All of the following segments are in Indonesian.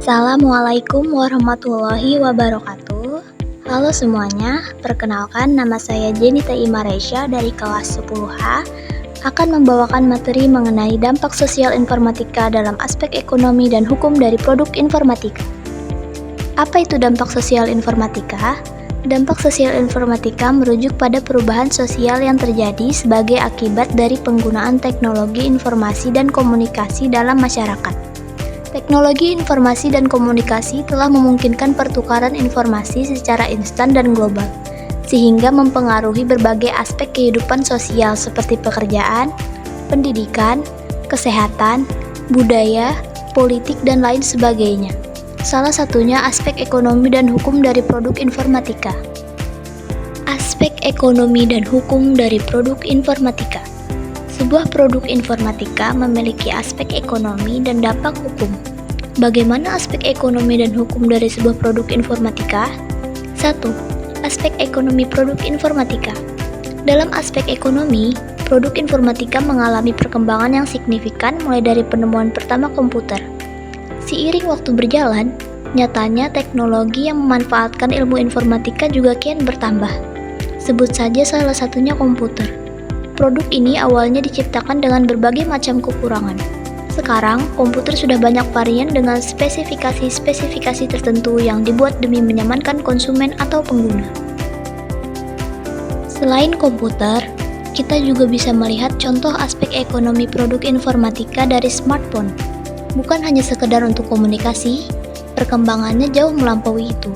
Assalamualaikum warahmatullahi wabarakatuh. Halo semuanya, perkenalkan nama saya Jenita Imaresya dari kelas 10H akan membawakan materi mengenai dampak sosial informatika dalam aspek ekonomi dan hukum dari produk informatika. Apa itu dampak sosial informatika? Dampak sosial informatika merujuk pada perubahan sosial yang terjadi sebagai akibat dari penggunaan teknologi informasi dan komunikasi dalam masyarakat. Teknologi informasi dan komunikasi telah memungkinkan pertukaran informasi secara instan dan global, sehingga mempengaruhi berbagai aspek kehidupan sosial seperti pekerjaan, pendidikan, kesehatan, budaya, politik, dan lain sebagainya. Salah satunya aspek ekonomi dan hukum dari produk informatika. Aspek ekonomi dan hukum dari produk informatika. Sebuah produk informatika memiliki aspek ekonomi dan dampak hukum. Bagaimana aspek ekonomi dan hukum dari sebuah produk informatika? 1. Aspek ekonomi produk informatika. Dalam aspek ekonomi, produk informatika mengalami perkembangan yang signifikan mulai dari penemuan pertama komputer. Seiring waktu berjalan, nyatanya teknologi yang memanfaatkan ilmu informatika juga kian bertambah. Sebut saja salah satunya komputer. Produk ini awalnya diciptakan dengan berbagai macam kekurangan. Sekarang, komputer sudah banyak varian dengan spesifikasi-spesifikasi tertentu yang dibuat demi menyamankan konsumen atau pengguna. Selain komputer, kita juga bisa melihat contoh aspek ekonomi produk informatika dari smartphone. Bukan hanya sekedar untuk komunikasi, perkembangannya jauh melampaui itu.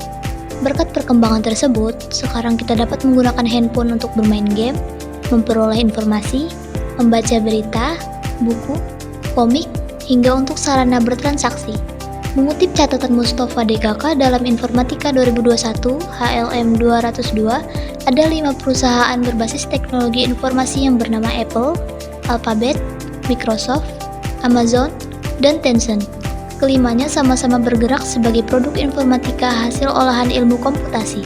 Berkat perkembangan tersebut, sekarang kita dapat menggunakan handphone untuk bermain game, memperoleh informasi, membaca berita, buku, komik, hingga untuk sarana bertransaksi. Mengutip catatan Mustafa DKK dalam Informatika 2021 HLM 202, ada 5 perusahaan berbasis teknologi informasi yang bernama Apple, Alphabet, Microsoft, Amazon, dan Tencent. Kelimanya sama-sama bergerak sebagai produk informatika hasil olahan ilmu komputasi.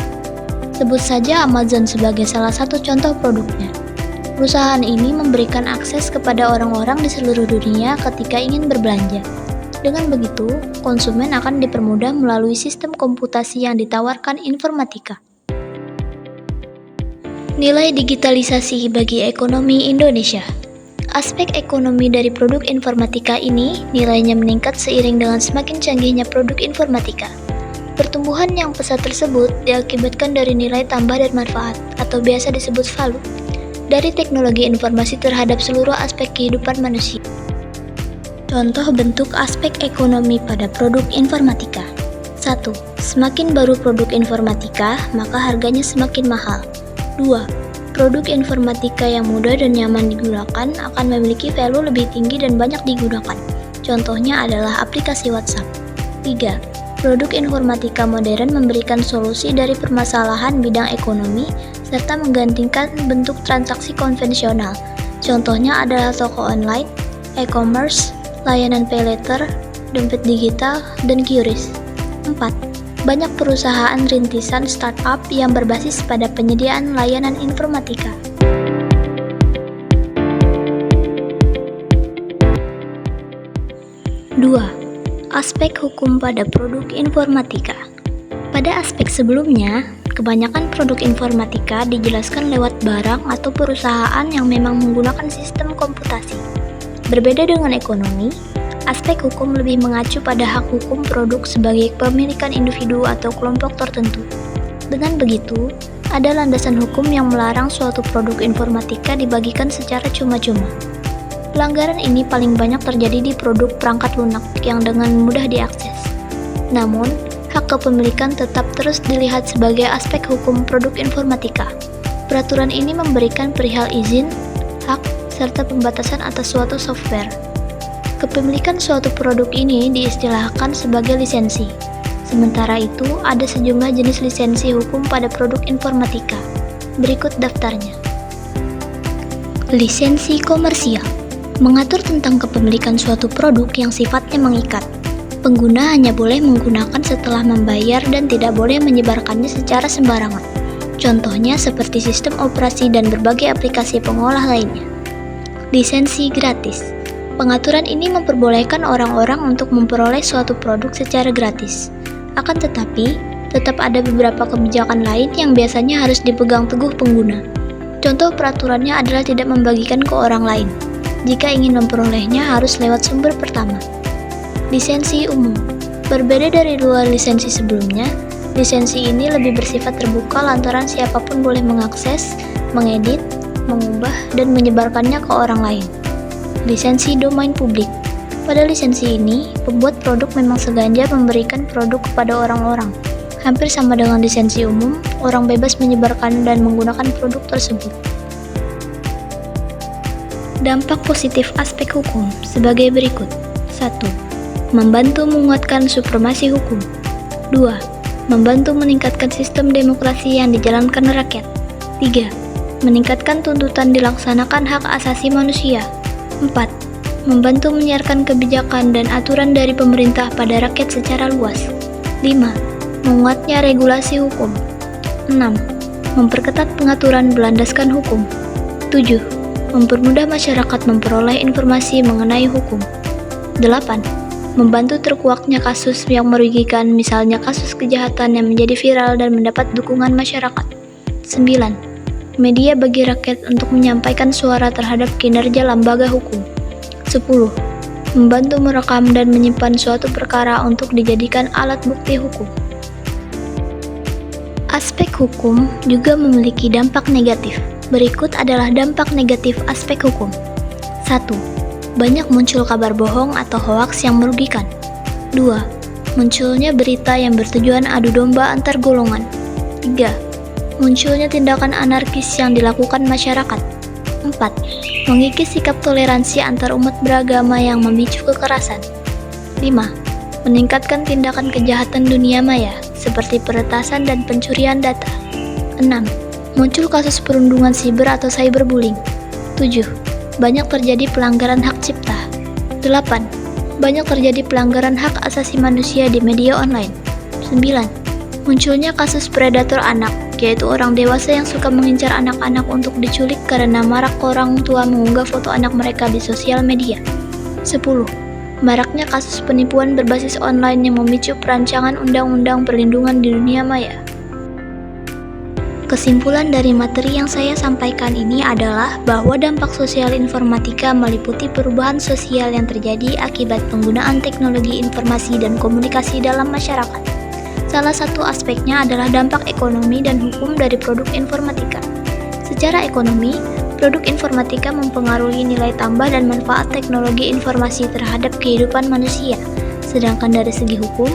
Sebut saja Amazon sebagai salah satu contoh produknya. Perusahaan ini memberikan akses kepada orang-orang di seluruh dunia ketika ingin berbelanja. Dengan begitu, konsumen akan dipermudah melalui sistem komputasi yang ditawarkan informatika. Nilai digitalisasi bagi ekonomi Indonesia. Aspek ekonomi dari produk informatika ini nilainya meningkat seiring dengan semakin canggihnya produk informatika. Pertumbuhan yang pesat tersebut diakibatkan dari nilai tambah dan manfaat, atau biasa disebut value, dari teknologi informasi terhadap seluruh aspek kehidupan manusia. Contoh bentuk aspek ekonomi pada produk informatika. 1. Semakin baru produk informatika, maka harganya semakin mahal. 2. Produk informatika yang mudah dan nyaman digunakan akan memiliki value lebih tinggi dan banyak digunakan. Contohnya adalah aplikasi WhatsApp. 3. Produk informatika modern memberikan solusi dari permasalahan bidang ekonomi serta menggantikan bentuk transaksi konvensional. Contohnya adalah toko online, e-commerce, layanan pay later, dompet digital, dan QRIS. 4. Banyak perusahaan rintisan startup yang berbasis pada penyediaan layanan informatika. Dua. Aspek hukum pada produk informatika. Pada aspek sebelumnya, kebanyakan produk informatika dijelaskan lewat barang atau perusahaan yang memang menggunakan sistem komputasi. Berbeda dengan ekonomi, aspek hukum lebih mengacu pada hak hukum produk sebagai kepemilikan individu atau kelompok tertentu. Dengan begitu, ada landasan hukum yang melarang suatu produk informatika dibagikan secara cuma-cuma. Pelanggaran ini paling banyak terjadi di produk perangkat lunak yang dengan mudah diakses. Namun, hak kepemilikan tetap terus dilihat sebagai aspek hukum produk informatika. Peraturan ini memberikan perihal izin, hak, serta pembatasan atas suatu software. Kepemilikan suatu produk ini diistilahkan sebagai lisensi. Sementara itu, ada sejumlah jenis lisensi hukum pada produk informatika. Berikut daftarnya. Lisensi komersial mengatur tentang kepemilikan suatu produk yang sifatnya mengikat. Pengguna hanya boleh menggunakan setelah membayar dan tidak boleh menyebarkannya secara sembarangan. Contohnya seperti sistem operasi dan berbagai aplikasi pengolah lainnya. Lisensi gratis Pengaturan ini memperbolehkan orang-orang untuk memperoleh suatu produk secara gratis. Akan tetapi, tetap ada beberapa kebijakan lain yang biasanya harus dipegang teguh pengguna. Contoh peraturannya adalah tidak membagikan ke orang lain. Jika ingin memperolehnya harus lewat sumber pertama. Lisensi umum. Berbeda dari dua lisensi sebelumnya, lisensi ini lebih bersifat terbuka lantaran siapapun boleh mengakses, mengedit, mengubah, dan menyebarkannya ke orang lain. Lisensi domain publik. Pada lisensi ini, pembuat produk memang sengaja memberikan produk kepada orang-orang. Hampir sama dengan lisensi umum, orang bebas menyebarkan dan menggunakan produk tersebut. Dampak positif aspek hukum sebagai berikut. 1. Membantu menguatkan supremasi hukum. 2. Membantu meningkatkan sistem demokrasi yang dijalankan rakyat. 3. Meningkatkan tuntutan dilaksanakan hak asasi manusia. 4. Membantu menyiarkan kebijakan dan aturan dari pemerintah pada rakyat secara luas. 5. Menguatnya regulasi hukum. 6. Memperketat pengaturan berlandaskan hukum. 7. Mempermudah masyarakat memperoleh informasi mengenai hukum. 8. Membantu terkuaknya kasus yang merugikan, misalnya kasus kejahatan yang menjadi viral dan mendapat dukungan masyarakat. 9. Media bagi rakyat untuk menyampaikan suara terhadap kinerja lembaga hukum. 10. Membantu merekam dan menyimpan suatu perkara untuk dijadikan alat bukti hukum. Aspek hukum juga memiliki dampak negatif. Berikut adalah dampak negatif aspek hukum. 1. Banyak muncul kabar bohong atau hoaks yang merugikan. 2. Munculnya berita yang bertujuan adu domba antar golongan. 3. Munculnya tindakan anarkis yang dilakukan masyarakat. 4. Mengikis sikap toleransi antar umat beragama yang memicu kekerasan. 5. Meningkatkan tindakan kejahatan dunia maya, seperti peretasan dan pencurian data. 6. Muncul kasus perundungan siber atau cyberbullying. 7. Banyak terjadi pelanggaran hak cipta. 8. Banyak terjadi pelanggaran hak asasi manusia di media online. 9. Munculnya kasus predator anak, yaitu orang dewasa yang suka mengincar anak-anak untuk diculik karena marak orang tua mengunggah foto anak mereka di sosial media. 10. Maraknya kasus penipuan berbasis online yang memicu perancangan undang-undang perlindungan di dunia maya. Kesimpulan dari materi yang saya sampaikan ini adalah bahwa dampak sosial informatika meliputi perubahan sosial yang terjadi akibat penggunaan teknologi informasi dan komunikasi dalam masyarakat. Salah satu aspeknya adalah dampak ekonomi dan hukum dari produk informatika. Secara ekonomi, produk informatika mempengaruhi nilai tambah dan manfaat teknologi informasi terhadap kehidupan manusia. Sedangkan dari segi hukum,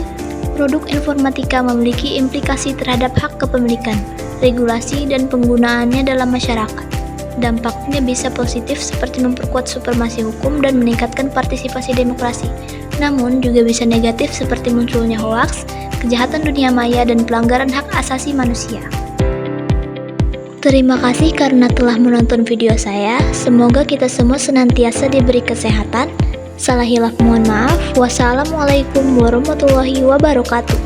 produk informatika memiliki implikasi terhadap hak kepemilikan, regulasi, dan penggunaannya dalam masyarakat. Dampaknya bisa positif seperti memperkuat supremasi hukum dan meningkatkan partisipasi demokrasi. Namun juga bisa negatif seperti munculnya hoaks, kejahatan dunia maya, dan pelanggaran hak asasi manusia. Terima kasih karena telah menonton video saya. Semoga kita semua senantiasa diberi kesehatan. Salah hilaf mohon maaf. Wassalamualaikum warahmatullahi wabarakatuh.